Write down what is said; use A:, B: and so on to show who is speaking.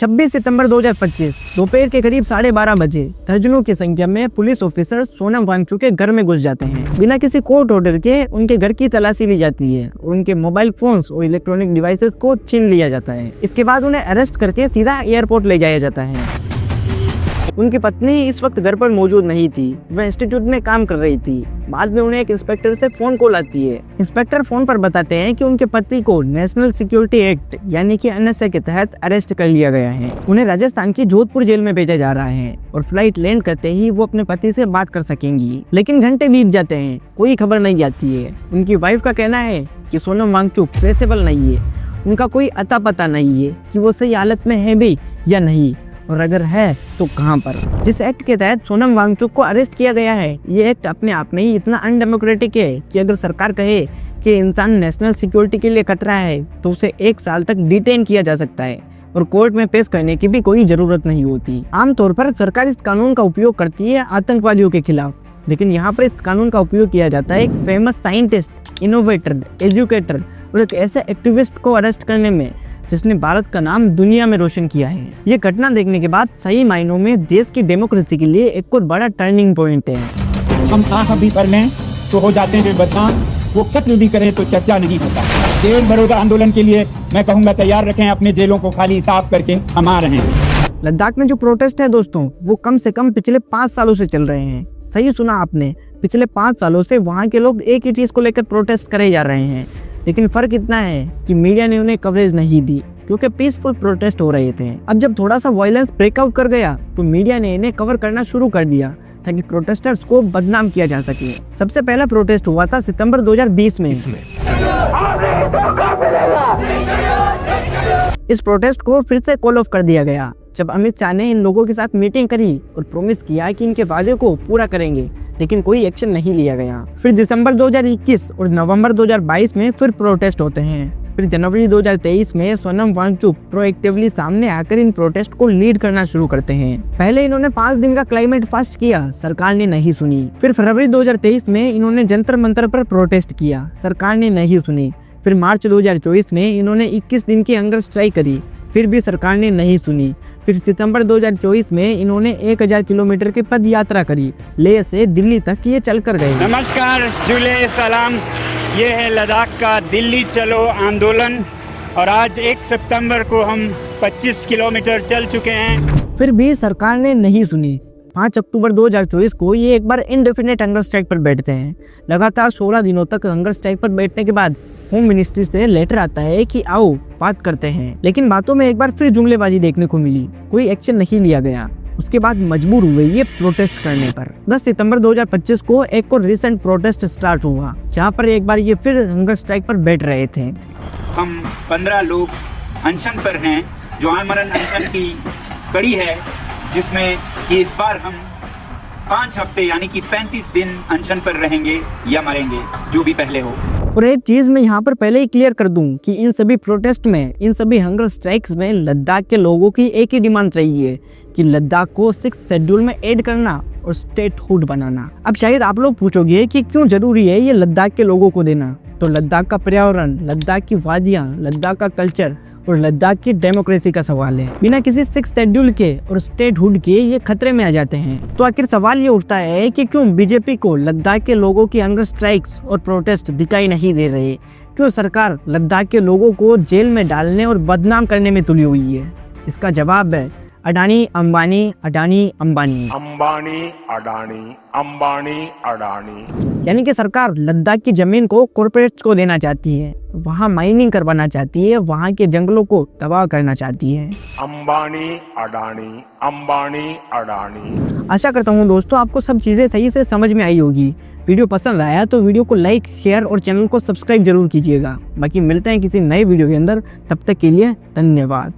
A: 26 सितंबर 2025 दोपहर के करीब 12:30 बजे दर्जनों की संख्या में पुलिस ऑफिसर सोनम वांगचुक के घर में घुस जाते हैं। बिना किसी कोर्ट ऑर्डर के उनके घर की तलाशी ली जाती है और उनके मोबाइल फोन्स और इलेक्ट्रॉनिक डिवाइसेस को छीन लिया जाता है। इसके बाद उन्हें अरेस्ट करके सीधा एयरपोर्ट ले जाया जाता है। उनकी पत्नी इस वक्त घर पर मौजूद नहीं थी, वह इंस्टीट्यूट में काम कर रही थी। बाद में उन्हें एक इंस्पेक्टर से फोन कॉल आती है। इंस्पेक्टर फोन पर बताते हैं कि उनके पति को नेशनल सिक्योरिटी एक्ट यानी कि NSA के तहत अरेस्ट कर लिया गया है। उन्हें राजस्थान की जोधपुर जेल में भेजा जा रहा है और फ्लाइट लैंड करते ही वो अपने पति से बात कर सकेंगी। लेकिन घंटे बीत जाते हैं, कोई खबर नहीं आती है। उनकी वाइफ का कहना है कि सोनम वांगचुक ट्रेसेबल नहीं है, उनका कोई अता पता नहीं है कि वो सही हालत में है भी या नहीं, और अगर है तो कहां पर। जिस एक्ट के तहत सोनम वांगचुक को अरेस्ट किया गया है, ये एक्ट अपने आप में ही इतना अनडेमोक्रेटिक है कि अगर सरकार कहे कि इंसान नेशनल सिक्योरिटी के लिए खतरा है तो उसे 1 साल तक डिटेन किया जा सकता है और कोर्ट में पेश करने की भी कोई जरूरत नहीं होती। आमतौर पर सरकार इस कानून का उपयोग करती है आतंकवादियों के खिलाफ, लेकिन यहाँ पर इस कानून का उपयोग किया जाता है एक फेमस साइंटिस्ट, इनोवेटर, एजुकेटर और एक ऐसे एक्टिविस्ट को अरेस्ट करने में जिसने भारत का नाम दुनिया में रोशन किया है। ये घटना देखने के बाद सही मायनों में देश की डेमोक्रेसी के लिए एक और बड़ा टर्निंग पॉइंट है।
B: हम आँख भी कर लें तो हो जाते हैं बदनाम, वो कत्ल भी करें तो चर्चा नहीं होता। जेल भरोसा आंदोलन के लिए मैं कहूँगा तैयार रखें, अपने जेलों को खाली साफ करके हम आ रहे हैं।
A: लद्दाख में जो प्रोटेस्ट है दोस्तों, वो कम से कम पिछले 5 सालों से चल रहे हैं। सही सुना आपने, पिछले 5 सालों से वहाँ के लोग एक ही चीज को लेकर प्रोटेस्ट करे जा रहे हैं। लेकिन फर्क इतना है कि मीडिया ने उन्हें कवरेज नहीं दी क्योंकि पीसफुल प्रोटेस्ट हो रहे थे। अब जब थोड़ा सा वायलेंस ब्रेकआउट कर गया तो मीडिया ने इन्हें कवर करना शुरू कर दिया ताकि प्रोटेस्टर्स को बदनाम किया जा सके। सबसे पहला प्रोटेस्ट हुआ था सितंबर 2020 में। इस प्रोटेस्ट को फिर से कॉल ऑफ कर दिया गया जब अमित शाह ने इन लोगों के साथ मीटिंग करी और प्रॉमिस किया कि इनके वादे को पूरा करेंगे, लेकिन कोई एक्शन नहीं लिया गया। फिर दिसंबर 2021 और नवंबर 2022 में फिर प्रोटेस्ट होते हैं। फिर जनवरी 2023 में सोनम वांगचुक प्रोएक्टिवली सामने आकर इन प्रोटेस्ट को लीड करना शुरू करते हैं। पहले इन्होंने 5 दिन का क्लाइमेट फास्ट किया, सरकार ने नहीं सुनी। फिर फरवरी 2023 में इन्होंने जंतर मंतर पर प्रोटेस्ट किया, सरकार ने नहीं सुनी। फिर मार्च 2024 में इन्होंने 21 दिन की हंगर स्ट्राइक करी, फिर भी सरकार ने नहीं सुनी। फिर सितंबर 2024 में इन्होंने 1000 किलोमीटर की पद यात्रा करी, लेह से दिल्ली तक ये चल कर गए।
B: नमस्कार, जुले सलाम। ये है लद्दाख का दिल्ली चलो आंदोलन और आज 1 सितंबर को हम 25 किलोमीटर चल चुके हैं।
A: फिर भी सरकार ने नहीं सुनी। 5 अक्टूबर 2024 को ये एक बार इंडेफिनिट हंगर स्ट्राइक पर बैठते हैं। लगातार 16 दिनों तक हंगर स्ट्राइक पर बैठने के बाद होम मिनिस्ट्री से लेटर आता है कि आओ बात करते हैं, लेकिन बातों में एक बार फिर जुमलेबाजी देखने को मिली, कोई एक्शन नहीं लिया गया। उसके बाद मजबूर हुए ये प्रोटेस्ट करने पर। 10 सितंबर 2025 को एक और रिसेंट प्रोटेस्ट स्टार्ट हुआ जहां पर एक बार ये फिर हंगर स्ट्राइक पर बैठ रहे थे।
B: हम 15 लोग अनशन पर हैं, जो आमरण अनशन की कड़ी है, जिसमें कि इस बार हम 5 हफ्ते यानी कि 35 दिन अनशन पर रहेंगे या मरेंगे, जो भी पहले हो।
A: और एक चीज मैं यहाँ पर पहले ही क्लियर कर दूं कि इन सभी प्रोटेस्ट में, इन सभी हंगर स्ट्राइक्स में लद्दाख के लोगों की एक ही डिमांड रही है कि लद्दाख को 6th शेड्यूल में ऐड करना और स्टेटहुड बनाना। अब शायद आप लोग पूछोगे कि क्यों जरूरी है ये लद्दाख के लोगों को देना, तो लद्दाख का पर्यावरण, लद्दाख की वादियाँ, लद्दाख का कल्चर और लद्दाख की डेमोक्रेसी का सवाल है। बिना किसी 6th शेड्यूल के और स्टेटहुड के ये खतरे में आ जाते हैं। तो आखिर सवाल ये उठता है कि क्यों बीजेपी को लद्दाख के लोगों की हंगर स्ट्राइक्स और प्रोटेस्ट दिखाई नहीं दे रहे? क्यों सरकार लद्दाख के लोगों को जेल में डालने और बदनाम करने में तुली हुई है? इसका जवाब है अडानी अंबानी, अडानी अंबानी,
C: अंबानी अडानी, अंबानी अडानी।
A: यानी कि सरकार लद्दाख की जमीन को कॉर्पोरेट्स को देना चाहती है, वहाँ माइनिंग करवाना चाहती है, वहाँ के जंगलों को तबाह करना चाहती है।
C: अंबानी अडानी, अंबानी अडानी।
A: आशा करता हूँ दोस्तों आपको सब चीज़ें सही से समझ में आई होगी। वीडियो पसंद आया तो वीडियो को लाइक, शेयर और चैनल को सब्सक्राइब जरूर कीजिएगा। बाकी मिलते हैं किसी नए वीडियो के अंदर, तब तक के लिए धन्यवाद।